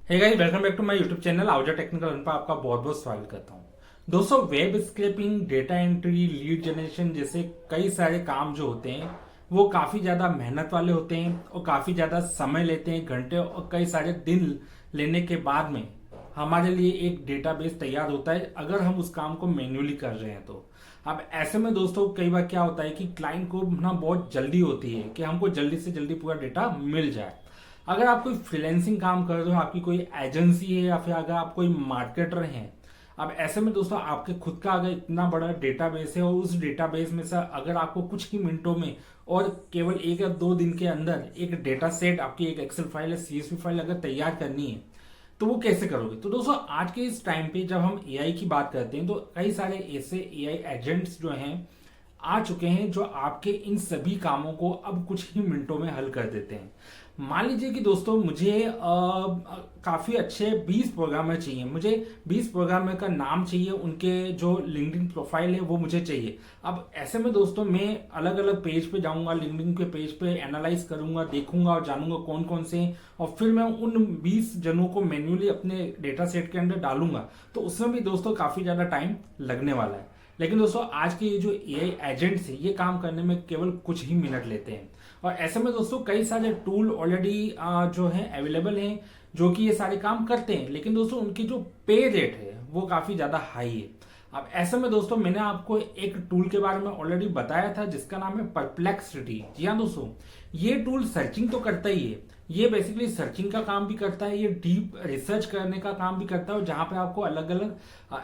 Hey guys, welcome back to my YouTube channel आउजा technical पर आपका बहुत बहुत स्वागत करता हूं। दोस्तों, web scraping, data entry, lead generation जैसे कई सारे काम जो होते हैं वो काफी ज्यादा मेहनत वाले होते हैं और काफी ज्यादा समय लेते हैं, घंटे और कई सारे दिन लेने के बाद में हमारे लिए एक डेटाबेस तैयार होता है अगर हम उस काम को मैन्युअली कर रहे हैं तो। अब ऐसे में दोस्तों कई बार क्या होता है कि क्लाइंट को ना बहुत जल्दी होती है कि हमको जल्दी से जल्दी पूरा डेटा मिल जाए। अगर आप कोई फ्रीलैंसिंग काम कर रहे हो, आपकी कोई एजेंसी है या फिर अगर आप कोई मार्केटर हैं, अब ऐसे में दोस्तों आपके खुद का अगर इतना बड़ा डेटाबेस है और उस डेटाबेस में से अगर आपको कुछ ही मिनटों में और केवल 1 या 2 दिन के अंदर एक डेटा सेट, आपकी एक एक्सेल फाइल या सीएसवी फाइल अगर तैयार करनी है तो वो कैसे करोगे। तो दोस्तों आज के इस टाइम पे जब हम एआई की बात करते हैं तो कई सारे ऐसे एआई एजेंट्स जो हैं आ चुके हैं जो आपके इन सभी कामों को अब कुछ ही मिनटों में हल कर देते हैं। मान लीजिए कि दोस्तों मुझे काफी अच्छे 20 प्रोग्रामर चाहिए, मुझे 20 प्रोग्रामर का नाम चाहिए, उनके जो लिंक्डइन प्रोफाइल है वो मुझे चाहिए। अब ऐसे में दोस्तों मैं अलग अलग पेज पे जाऊंगा, लिंक्डइन के पेज पे एनालाइज करूंगा, देखूंगा और जानूंगा कौन कौन से हैं, और फिर मैं उन 20 जनों को मैन्युअली अपने डेटा सेट के अंदर डालूंगा। तो उसमें भी दोस्तों काफी ज्यादा टाइम लगने वाला है। लेकिन दोस्तों आज के ये जो एआई एजेंट्स हैं ये काम करने में केवल कुछ ही मिनट लेते हैं। और ऐसे में दोस्तों कई सारे टूल ऑलरेडी जो है अवेलेबल हैं जो कि ये सारे काम करते हैं, लेकिन दोस्तों उनकी जो पे रेट है वो काफी ज्यादा हाई है। अब ऐसे में दोस्तों मैंने आपको एक टूल के बारे में ऑलरेडी बताया था जिसका नाम है परप्लेक्सिटी। जी हाँ दोस्तों, ये टूल सर्चिंग तो करता ही है, ये बेसिकली सर्चिंग का काम भी करता है, ये डीप रिसर्च करने का काम भी करता है, और जहां पे आपको अलग अलग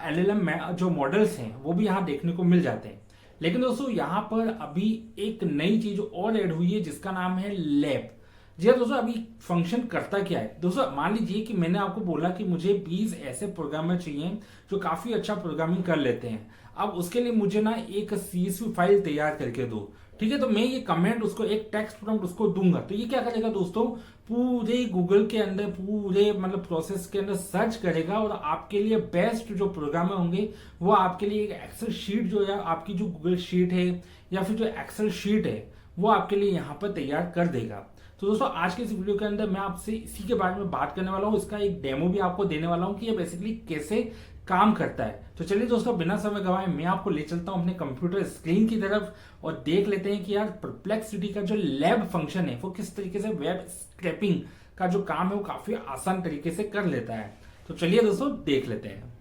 एलएलएम जो मॉडल्स हैं वो भी यहाँ देखने को मिल जाते हैं। लेकिन दोस्तों यहाँ पर अभी एक नई चीज और ऐड हुई है जिसका नाम है लैब। जी हाँ दोस्तों, अभी फंक्शन करता क्या है। दोस्तों मान लीजिए कि मैंने आपको बोला कि मुझे 20 ऐसे प्रोग्रामर चाहिए जो काफी अच्छा प्रोग्रामिंग कर लेते हैं। अब उसके लिए मुझे ना एक सीएसवी फाइल तैयार करके दो, ठीक है। तो मैं ये कमेंट उसको, एक टेक्स्ट प्रॉम्प्ट उसको दूंगा, तो ये क्या करेगा दोस्तों, पूरे गूगल के अंदर, पूरे मतलब प्रोसेस के अंदर सर्च करेगा और आपके लिए बेस्ट जो प्रोग्रामर होंगे वो आपके लिए एक एक्सेल शीट जो है, आपकी जो गूगल शीट है या फिर जो एक्सेल शीट है वो आपके लिए यहाँ पर तैयार कर देगा। तो दोस्तों आज के इस वीडियो के अंदर मैं आपसे इसी के बारे में बात करने वाला हूँ, इसका एक डेमो भी आपको देने वाला हूँ कि ये बेसिकली कैसे काम करता है। तो चलिए दोस्तों बिना समय गवाए मैं आपको ले चलता हूँ अपने कंप्यूटर स्क्रीन की तरफ और देख लेते हैं कि यार परप्लेक्सिटी का जो लैब फंक्शन है वो किस तरीके से वेब स्क्रैपिंग का जो काम है वो काफी आसान तरीके से कर लेता है। तो चलिए दोस्तों देख लेते हैं।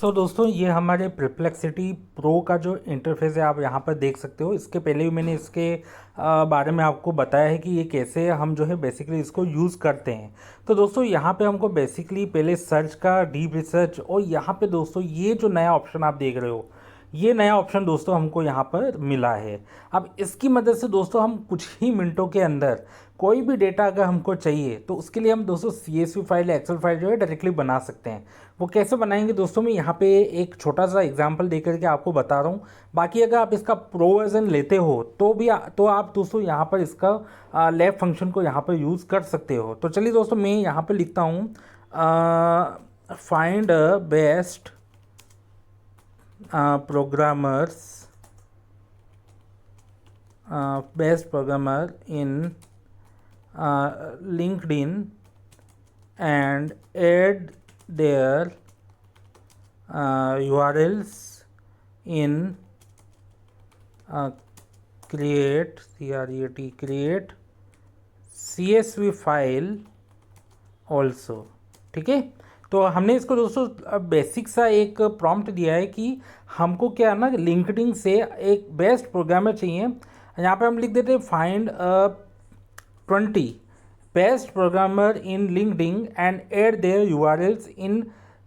दोस्तों ये हमारे परप्लेक्सिटी प्रो का जो इंटरफेस है आप यहाँ पर देख सकते हो। इसके पहले भी मैंने इसके बारे में आपको बताया है कि ये कैसे हम जो है बेसिकली इसको यूज़ करते हैं। तो दोस्तों यहाँ पे हमको बेसिकली पहले सर्च का, डीप रिसर्च, और यहाँ पे दोस्तों ये जो नया ऑप्शन आप देख रहे हो, ये नया ऑप्शन दोस्तों हमको यहाँ पर मिला है। अब इसकी मदद से दोस्तों हम कुछ ही मिनटों के अंदर कोई भी डेटा अगर हमको चाहिए तो उसके लिए हम दोस्तों सीएसवी फाइल या एक्सेल फाइल जो है डायरेक्टली बना सकते हैं। वो कैसे बनाएंगे दोस्तों, मैं यहाँ पे एक छोटा सा एग्जांपल दे करके आपको बता रहा हूँ। बाकी अगर आप इसका प्रो वर्जन लेते हो तो आप दोस्तों यहाँ पर इसका लैब फंक्शन को यहाँ पर यूज़ कर सकते हो। तो चलिए दोस्तों मैं यहाँ पर लिखता हूँ find best programmers best programmer in LinkedIn and add their URLs in create CSV file also। ठीक है, तो हमने इसको दोस्तों बेसिक सा एक प्रॉम्प्ट दिया है कि हमको क्या है ना, लिंक्डइन से एक बेस्ट प्रोग्रामर चाहिए। यहाँ पे हम लिख देते हैं find 20 best programmer in LinkedIn and add their URLs in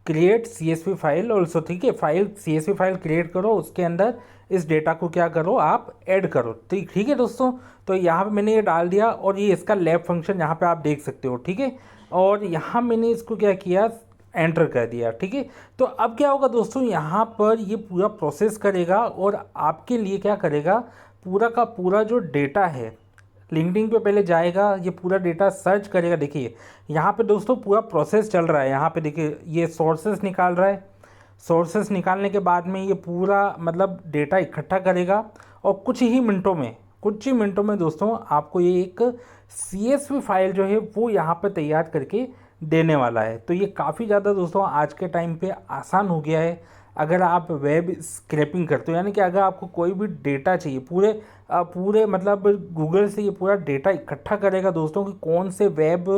create CSV file also. ठीक है, फाइल सीएसवी फाइल क्रिएट करो, उसके अंदर इस डेटा को क्या करो, आप ऐड करो। ठीक है दोस्तों, तो यहाँ पे मैंने ये डाल दिया और ये इसका लैब फंक्शन यहाँ पे आप देख सकते हो। ठीक है, और यहाँ मैंने इसको क्या किया, एंटर कर दिया। ठीक है, तो अब क्या होगा दोस्तों, यहाँ पर ये पूरा प्रोसेस करेगा और आपके लिए क्या करेगा, पूरा का पूरा जो डेटा है लिंक्डइन पे पहले जाएगा, ये पूरा डेटा सर्च करेगा। देखिए यहाँ पे दोस्तों पूरा प्रोसेस चल रहा है। यहाँ पे देखिए ये सोर्सेस निकाल रहा है, सोर्सेस निकालने के बाद में ये पूरा मतलब डेटा इकट्ठा करेगा और कुछ कुछ ही मिनटों में दोस्तों आपको ये एक CSV फाइल जो है वो यहाँ पर तैयार करके देने वाला है। तो ये काफ़ी ज़्यादा दोस्तों आज के टाइम पे आसान हो गया है अगर आप वेब स्क्रैपिंग करते हो, यानी कि अगर आपको कोई भी डेटा चाहिए पूरे मतलब गूगल से ये पूरा डेटा इकट्ठा करेगा दोस्तों कि कौन से वेब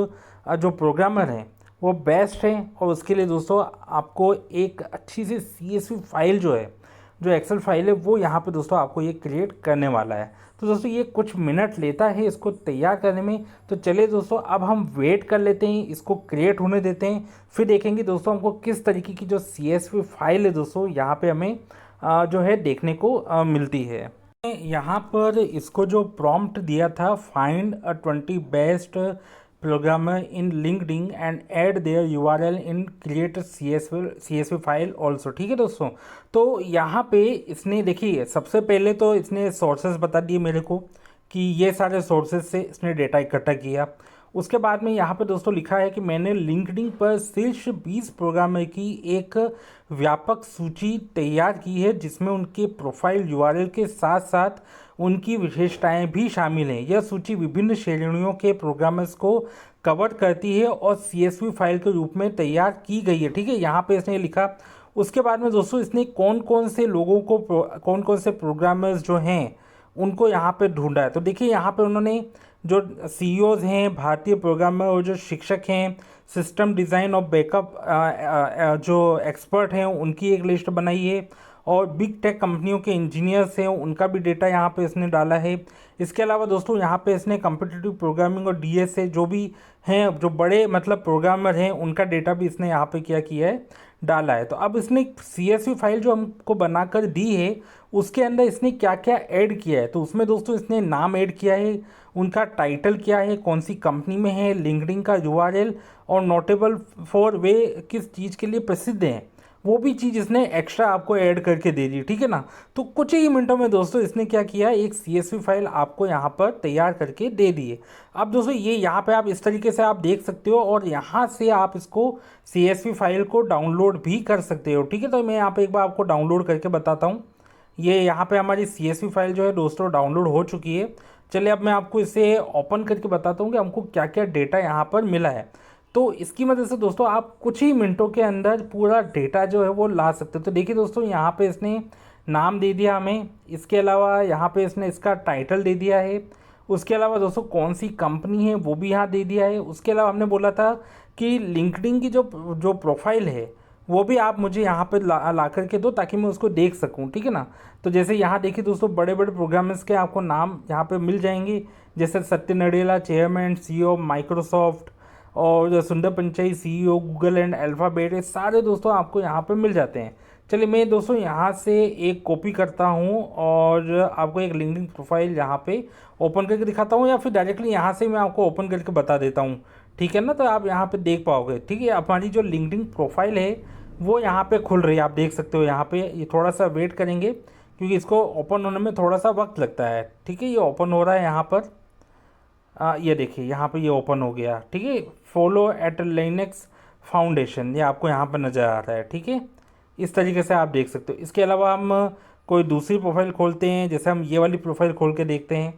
जो प्रोग्रामर हैं वो बेस्ट हैं, और उसके लिए दोस्तों आपको एक अच्छी सी CSV फाइल जो एक्सेल फाइल है वो यहाँ पे दोस्तों आपको ये क्रिएट करने वाला है। तो दोस्तों ये कुछ मिनट लेता है इसको तैयार करने में। तो चलिए दोस्तों अब हम वेट कर लेते हैं, इसको क्रिएट होने देते हैं, फिर देखेंगे दोस्तों हमको किस तरीके की जो CSV फाइल है दोस्तों यहाँ पे हमें जो है देखने को मिलती है। यहाँ पर इसको जो प्रॉम्प्ट दिया था, find a 20 best programmer in LinkedIn and add their URL in create CSV file also. ठीक है दोस्तों, तो यहाँ पे इसने देखिए सबसे पहले तो इसने सोर्सेज बता दिए मेरे को कि ये सारे सोर्सेज से इसने डेटा इकट्ठा किया। उसके बाद में यहाँ पे दोस्तों लिखा है कि मैंने लिंक्डइन पर शीर्ष 20 प्रोग्रामर की एक व्यापक सूची तैयार की है जिसमें उनके प्रोफाइल URL के साथ साथ उनकी विशेषताएं भी शामिल हैं। यह सूची विभिन्न श्रेणियों के प्रोग्रामर्स को कवर करती है और CSV फाइल के रूप में तैयार की गई है। ठीक है, यहाँ पे इसने लिखा। उसके बाद में दोस्तों इसने कौन कौन से लोगों को कौन कौन से प्रोग्रामर्स जो हैं उनको यहाँ पे ढूंढा है। तो देखिए यहाँ पे उन्होंने जो CEOs हैं, भारतीय प्रोग्रामर और जो शिक्षक हैं, सिस्टम डिज़ाइन और बैकअप जो एक्सपर्ट हैं उनकी एक लिस्ट बनाई है, और बिग टेक कंपनियों के इंजीनियर्स हैं उनका भी डेटा यहाँ पे इसने डाला है। इसके अलावा दोस्तों यहाँ पे इसने कम्पिटिटिव प्रोग्रामिंग और DSA जो भी हैं, जो बड़े मतलब प्रोग्रामर हैं, उनका डेटा भी इसने यहाँ पे क्या किया है, डाला है। तो अब इसने CSV फाइल जो हमको बनाकर दी है उसके अंदर इसने क्या क्या ऐड किया है। तो उसमें दोस्तों इसने नाम ऐड किया है, उनका टाइटल क्या है, कौन सी कंपनी में है, लिंक्डइन का URL, और नोटेबल फॉर वे किस चीज़ के लिए प्रसिद्ध हैं, वो भी चीज़ इसने एक्स्ट्रा आपको ऐड करके दे दी। ठीक है ना, तो कुछ ही मिनटों में दोस्तों इसने क्या किया, एक CSV फाइल आपको यहाँ पर तैयार करके दे दी है। अब दोस्तों ये यहाँ पे आप इस तरीके से आप देख सकते हो, और यहाँ से आप इसको CSV फाइल को डाउनलोड भी कर सकते हो। ठीक है, तो मैं यहाँ पे एक बार आपको डाउनलोड करके बताता हूँ। ये यहाँ पे हमारी CSV फाइल जो है दोस्तों डाउनलोड हो चुकी है। चलिए अब मैं आपको इसे ओपन करके बताता हूँ कि हमको क्या क्या डेटा यहाँ पर मिला है। तो इसकी मदद से दोस्तों आप कुछ ही मिनटों के अंदर पूरा डेटा जो है वो ला सकते हो। तो देखिए दोस्तों यहाँ पे इसने नाम दे दिया हमें, इसके अलावा यहाँ पे इसने इसका टाइटल दे दिया है, उसके अलावा दोस्तों कौन सी कंपनी है वो भी यहाँ दे दिया है। उसके अलावा हमने बोला था कि लिंक्डइन की जो प्रोफाइल है वो भी आप मुझे यहाँ पे ला करके दो ताकि मैं उसको देख सकूँ। ठीक है ना, तो जैसे यहाँ देखिए दोस्तों बड़े बड़े प्रोग्रामर्स के आपको नाम यहाँ पे मिल जाएंगे, जैसे सत्य नडेला चेयरमैन CEO माइक्रोसॉफ्ट, और सुंदर Pichai CEO Google and alphabet, ये सारे दोस्तों आपको यहाँ पे मिल जाते हैं। चलिए मैं दोस्तों यहाँ से एक कॉपी करता हूँ और आपको एक लिंक्डइन प्रोफाइल यहाँ पे ओपन करके दिखाता हूँ, या फिर डायरेक्टली यहाँ से मैं आपको ओपन करके बता देता हूँ। ठीक है ना, तो आप यहाँ पे देख पाओगे। ठीक है, हमारी जो लिंक्डइन प्रोफाइल है वो यहाँ पे खुल रही है, आप देख सकते हो। यहाँ पे ये थोड़ा सा वेट करेंगे क्योंकि इसको ओपन होने में थोड़ा सा वक्त लगता है। ठीक है, ये ओपन हो रहा है यहाँ पर। ये देखिए यहाँ पे ये ओपन हो गया। ठीक है, फॉलो एट लिनक्स फाउंडेशन, ये आपको यहाँ पर नज़र आ रहा है। ठीक है, इस तरीके से आप देख सकते हो। इसके अलावा हम कोई दूसरी प्रोफाइल खोलते हैं, जैसे हम ये वाली प्रोफाइल खोल के देखते हैं,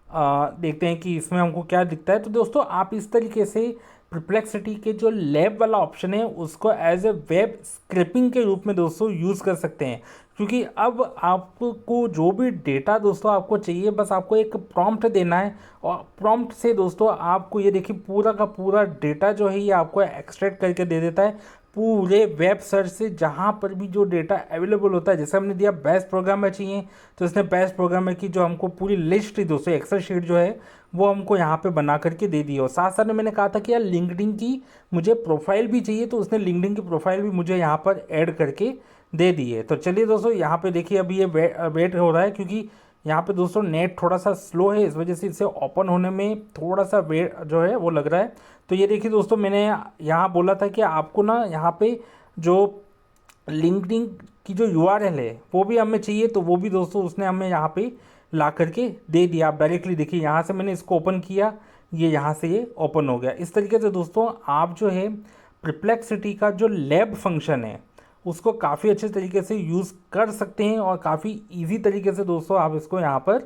देखते हैं कि इसमें हमको क्या दिखता है। तो दोस्तों आप इस तरीके से परप्लेक्सिटी के जो लैब वाला ऑप्शन है उसको एज ए वेब स्क्रैपिंग के रूप में दोस्तों यूज़ कर सकते हैं, क्योंकि अब आपको जो भी डेटा दोस्तों आपको चाहिए बस आपको एक प्रॉम्प्ट देना है, और प्रॉम्प्ट से दोस्तों आपको ये देखिए पूरा का पूरा डेटा जो है ये आपको एक्सट्रैक्ट करके दे देता है पूरे वेब सर्च से, जहाँ पर भी जो डेटा अवेलेबल होता है। जैसे हमने दिया बेस्ट प्रोग्रामर चाहिए, तो इसने बेस्ट प्रोग्रामर की जो हमको पूरी लिस्ट थी दोस्तों, एक्सेल शीट जो है वो हमको यहाँ पे बना करके दे दी। और साथ साथ में मैंने कहा था कि यार लिंक्डइन की मुझे प्रोफाइल भी चाहिए, तो उसने लिंक्डइन की प्रोफाइल भी मुझे यहाँ पर ऐड करके दे दी है। तो चलिए दोस्तों यहाँ पे देखिए अभी ये वेट हो रहा है, क्योंकि यहाँ पे दोस्तों नेट थोड़ा सा स्लो है, इस वजह से इसे ओपन होने में थोड़ा सा वेट जो है वो लग रहा है। तो ये देखिए दोस्तों मैंने यहाँ बोला था कि आपको ना यहाँ पे जो लिंक्डइन की जो URL है वो भी हमें चाहिए, तो वो भी दोस्तों उसने हमें यहाँ पे ला करके दे दिया। आप डायरेक्टली देखिए यहाँ से मैंने इसको ओपन किया, ये यहाँ से ये ओपन हो गया। इस तरीके से दोस्तों आप जो है परप्लेक्सिटी का जो लैब फंक्शन है उसको काफ़ी अच्छे तरीके से यूज़ कर सकते हैं, और काफ़ी इजी तरीके से दोस्तों आप इसको यहाँ पर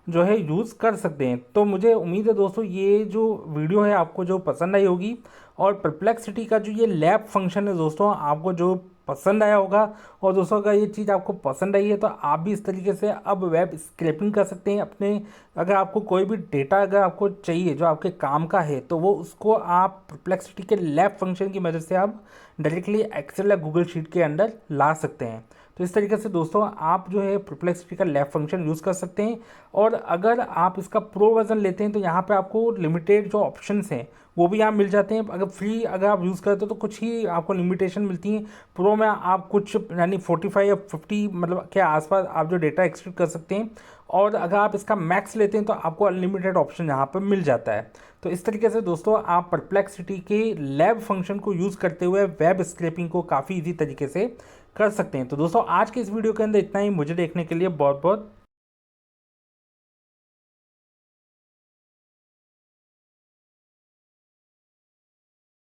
जो है यूज़ कर सकते हैं। तो मुझे उम्मीद है दोस्तों ये जो वीडियो है आपको जो पसंद आई होगी, और परप्लेक्सिटी का जो ये लैब फंक्शन है दोस्तों आपको जो पसंद आया होगा। और दोस्तों अगर ये चीज़ आपको पसंद आई है तो आप भी इस तरीके से अब वेब स्क्रैपिंग कर सकते हैं अपने, अगर आपको कोई भी डेटा अगर आपको चाहिए जो आपके काम का है तो वो उसको आप परप्लेक्सिटी के लैब फंक्शन की मदद से आप डायरेक्टली एक्सेल या गूगल शीट के अंदर ला सकते हैं। तो इस तरीके से दोस्तों आप जो है परप्लेक्सिटी का लैब फंक्शन यूज़ कर सकते हैं। और अगर आप इसका प्रो वर्जन लेते हैं तो यहाँ पे आपको लिमिटेड जो ऑप्शंस हैं वो भी यहाँ मिल जाते हैं। अगर फ्री अगर आप यूज़ करते हो तो कुछ ही आपको लिमिटेशन मिलती हैं। प्रो में आप कुछ यानी 45 या 50 मतलब के आसपास आप जो डेटा एक्सट्रैक्ट कर सकते हैं। और अगर आप इसका मैक्स लेते हैं तो आपको अनलिमिटेड ऑप्शन यहाँ पर मिल जाता है। तो इस तरीके से दोस्तों आप परप्लेक्सिटी के लैब फंक्शन को यूज़ करते हुए वेब स्क्रैपिंग को काफ़ी ईजी तरीके से कर सकते हैं। तो दोस्तों आज के इस वीडियो के अंदर इतना ही। मुझे देखने के लिए बहुत बहुत